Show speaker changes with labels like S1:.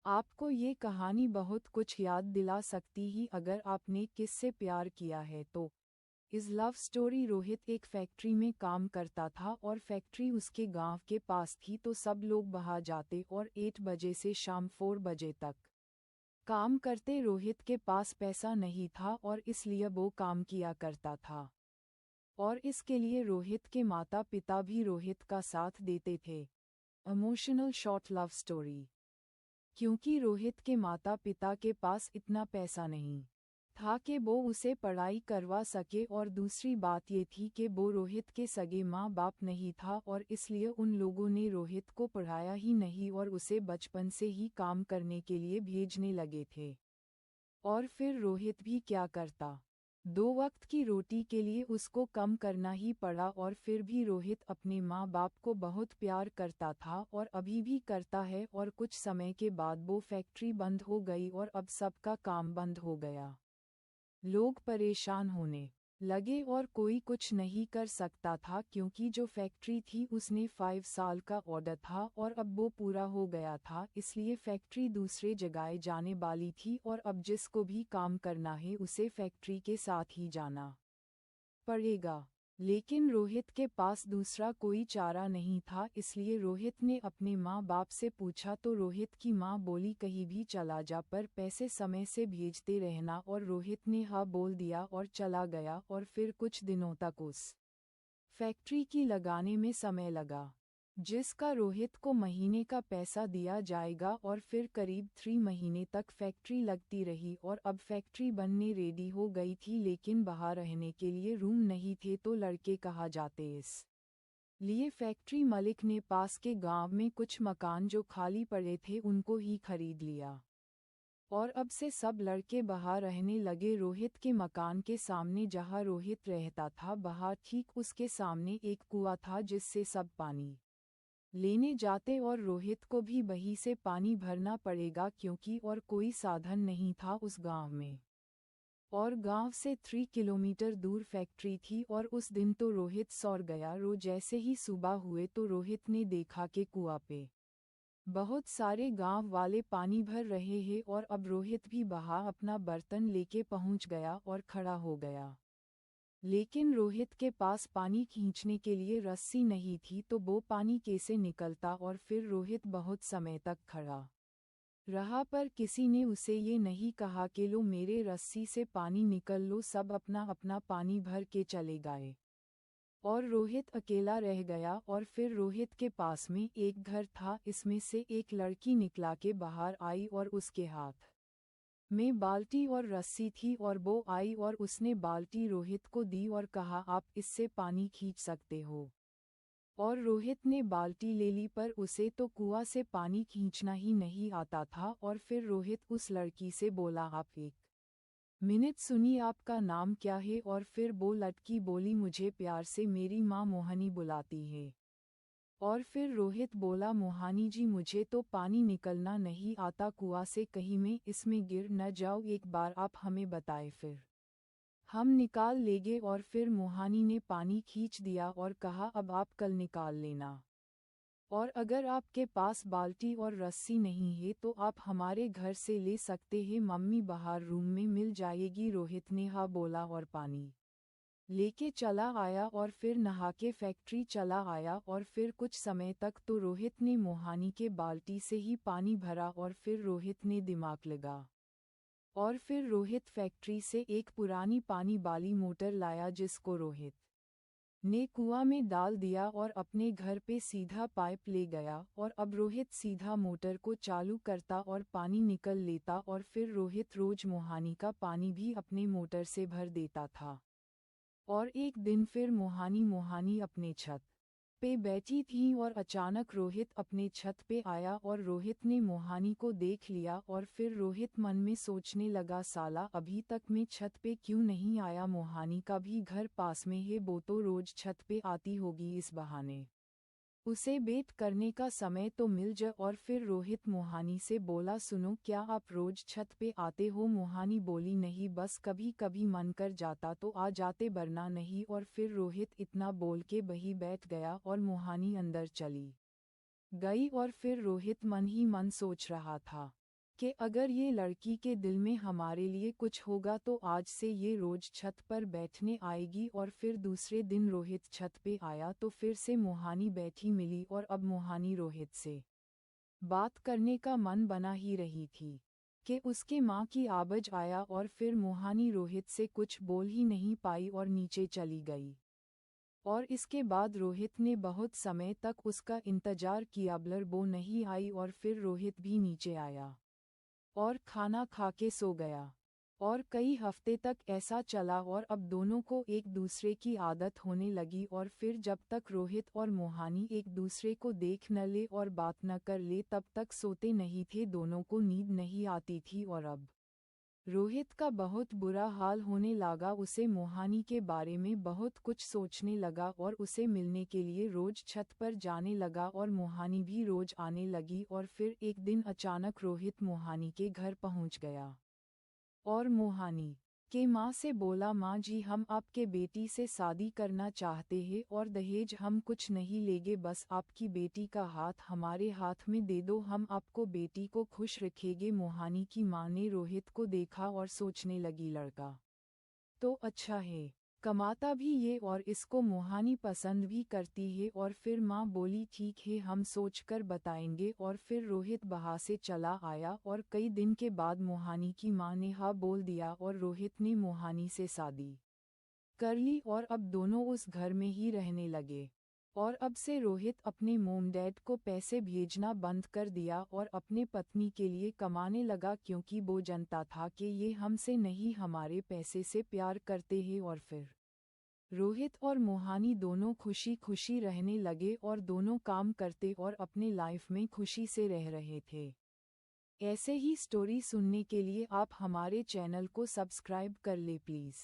S1: आपको ये कहानी बहुत कुछ याद दिला सकती ही अगर आपने किससे प्यार किया है तो। इस लव स्टोरी। रोहित एक फैक्ट्री में काम करता था और फैक्ट्री उसके गांव के पास थी, तो सब लोग बाहर जाते और 8 बजे से शाम 4 बजे तक काम करते। रोहित के पास पैसा नहीं था और इसलिए वो काम किया करता था, और इसके लिए रोहित के माता पिता भी रोहित का साथ देते थे। Emotional short love story. क्योंकि रोहित के माता पिता के पास इतना पैसा नहीं था कि वो उसे पढ़ाई करवा सके, और दूसरी बात ये थी कि वो रोहित के सगे माँ बाप नहीं था, और इसलिए उन लोगों ने रोहित को पढ़ाया ही नहीं और उसे बचपन से ही काम करने के लिए भेजने लगे थे। और फिर रोहित भी क्या करता, 2 वक्त की रोटी के लिए उसको कम करना ही पड़ा। और फिर भी रोहित अपने माँ बाप को बहुत प्यार करता था और अभी भी करता है। और कुछ समय के बाद वो फैक्ट्री बंद हो गई और अब सबका काम बंद हो गया। लोग परेशान होने लगे और कोई कुछ नहीं कर सकता था, क्योंकि जो फैक्ट्री थी उसने 5 साल का ऑर्डर था और अब वो पूरा हो गया था, इसलिए फैक्ट्री दूसरे जगह जाने वाली थी और अब जिसको भी काम करना है उसे फैक्ट्री के साथ ही जाना पड़ेगा। लेकिन रोहित के पास दूसरा कोई चारा नहीं था, इसलिए रोहित ने अपने माँ बाप से पूछा, तो रोहित की माँ बोली कहीं भी चला जा, पर पैसे समय से भेजते रहना। और रोहित ने हाँ बोल दिया और चला गया, और फिर कुछ दिनों तक उस फैक्ट्री की लगाने में समय लगा, जिसका रोहित को महीने का पैसा दिया जाएगा। और फिर करीब 3 महीने तक फैक्ट्री लगती रही और अब फैक्ट्री बनने रेडी हो गई थी, लेकिन बाहर रहने के लिए रूम नहीं थे, तो लड़के कहा जाते इस लिए फैक्ट्री मालिक ने पास के गांव में कुछ मकान जो खाली पड़े थे उनको ही खरीद लिया, और अब से सब लड़के बाहर रहने लगे। रोहित के मकान के सामने जहां रोहित रहता था, बाहर ठीक उसके सामने एक कुआं था जिससे सब पानी लेने जाते, और रोहित को भी वहीं से पानी भरना पड़ेगा, क्योंकि और कोई साधन नहीं था उस गांव में। और गांव से 3 किलोमीटर दूर फैक्ट्री थी, और उस दिन तो रोहित सौर गया। जैसे ही सुबह हुए तो रोहित ने देखा कि कुआं पे बहुत सारे गांव वाले पानी भर रहे हैं, और अब रोहित भी वहां अपना बर्तन लेके पहुंच गया और खड़ा हो गया। लेकिन रोहित के पास पानी खींचने के लिए रस्सी नहीं थी, तो वो पानी कैसे निकलता। और फिर रोहित बहुत समय तक खड़ा रहा, पर किसी ने उसे ये नहीं कहा कि लो मेरे रस्सी से पानी निकल लो। सब अपना अपना पानी भर के चले गए और रोहित अकेला रह गया। और फिर रोहित के पास में एक घर था, इसमें से एक लड़की निकला के बाहर आई और उसके हाथ में बाल्टी और रस्सी थी, और वो आई और उसने बाल्टी रोहित को दी और कहा आप इससे पानी खींच सकते हो। और रोहित ने बाल्टी ले ली, पर उसे तो कुआं से पानी खींचना ही नहीं आता था। और फिर रोहित उस लड़की से बोला आप एक मिनट सुनिए, आपका नाम क्या है। और फिर वो लड़की बोली मुझे प्यार से मेरी माँ मोहनी बुलाती है। और फिर रोहित बोला मोहानी जी मुझे तो पानी निकलना नहीं आता कुआं से, कहीं मैं इसमें गिर न जाऊँ, एक बार आप हमें बताएं फिर हम निकाल लेंगे। और फिर मोहानी ने पानी खींच दिया और कहा अब आप कल निकाल लेना, और अगर आपके पास बाल्टी और रस्सी नहीं है तो आप हमारे घर से ले सकते हैं, मम्मी बाहर रूम में मिल जाएगी। रोहित ने हाँ बोला और पानी लेके चला आया और फिर नहा के फैक्ट्री चला आया। और फिर कुछ समय तक तो रोहित ने मोहानी के बाल्टी से ही पानी भरा, और फिर रोहित ने दिमाग लगा और फिर रोहित फैक्ट्री से एक पुरानी पानी वाली मोटर लाया, जिसको रोहित ने कुआं में डाल दिया और अपने घर पे सीधा पाइप ले गया। और अब रोहित सीधा मोटर को चालू करता और पानी निकल लेता, और फिर रोहित रोज मोहानी का पानी भी अपने मोटर से भर देता था। और एक दिन फिर मोहानी अपने छत पे बैठी थी, और अचानक रोहित अपने छत पे आया और रोहित ने मोहानी को देख लिया। और फिर रोहित मन में सोचने लगा साला अभी तक मैं छत पे क्यों नहीं आया, मोहानी का भी घर पास में है, वो तो रोज छत पे आती होगी, इस बहाने उसे वेट करने का समय तो मिल जाए। और फिर रोहित मोहानी से बोला सुनो क्या आप रोज छत पे आते हो। मोहानी बोली नहीं, बस कभी कभी मन कर जाता तो आ जाते, वरना नहीं। और फिर रोहित इतना बोल के वहीं बैठ गया और मोहानी अंदर चली गई। और फिर रोहित मन ही मन सोच रहा था कि अगर ये लड़की के दिल में हमारे लिए कुछ होगा तो आज से ये रोज छत पर बैठने आएगी। और फिर दूसरे दिन रोहित छत पे आया तो फिर से मोहानी बैठी मिली और अब मोहानी रोहित से बात करने का मन बना ही रही थी कि उसके माँ की आवाज आया और फिर मोहानी रोहित से कुछ बोल ही नहीं पाई और नीचे चली गई। और इसके बाद रोहित ने बहुत समय तक उसका इंतजार किया मगर वो नहीं आई और फिर रोहित भी नीचे आया और खाना खा के सो गया। और कई हफ्ते तक ऐसा चला और अब दोनों को एक दूसरे की आदत होने लगी और फिर जब तक रोहित और मोहानी एक दूसरे को देख न ले और बात न कर ले तब तक सोते नहीं थे। दोनों को नींद नहीं आती थी और अब रोहित का बहुत बुरा हाल होने लगा। उसे मोहानी के बारे में बहुत कुछ सोचने लगा और उसे मिलने के लिए रोज छत पर जाने लगा और मोहानी भी रोज आने लगी। और फिर एक दिन अचानक रोहित मोहानी के घर पहुंच गया और मोहानी के माँ से बोला, माँ जी हम आपके बेटी से शादी करना चाहते हैं और दहेज हम कुछ नहीं लेंगे, बस आपकी बेटी का हाथ हमारे हाथ में दे दो, हम आपको बेटी को खुश रखेंगे। मोहानी की माँ ने रोहित को देखा और सोचने लगी लड़का तो अच्छा है, कमाता भी ये और इसको मोहानी पसंद भी करती है। और फिर माँ बोली ठीक है हम सोचकर बताएंगे। और फिर रोहित बाहर से चला आया और कई दिन के बाद मोहानी की माँ ने हाँ बोल दिया और रोहित ने मोहानी से शादी कर ली और अब दोनों उस घर में ही रहने लगे। और अब से रोहित अपने मोम डैड को पैसे भेजना बंद कर दिया और अपने पत्नी के लिए कमाने लगा क्योंकि वो जानता था कि ये हमसे नहीं हमारे पैसे से प्यार करते हैं। और फिर रोहित और मोहानी दोनों खुशी खुशी रहने लगे और दोनों काम करते और अपने लाइफ में खुशी से रह रहे थे। ऐसे ही स्टोरी सुनने के लिए आप हमारे चैनल को सब्सक्राइब कर ले प्लीज़।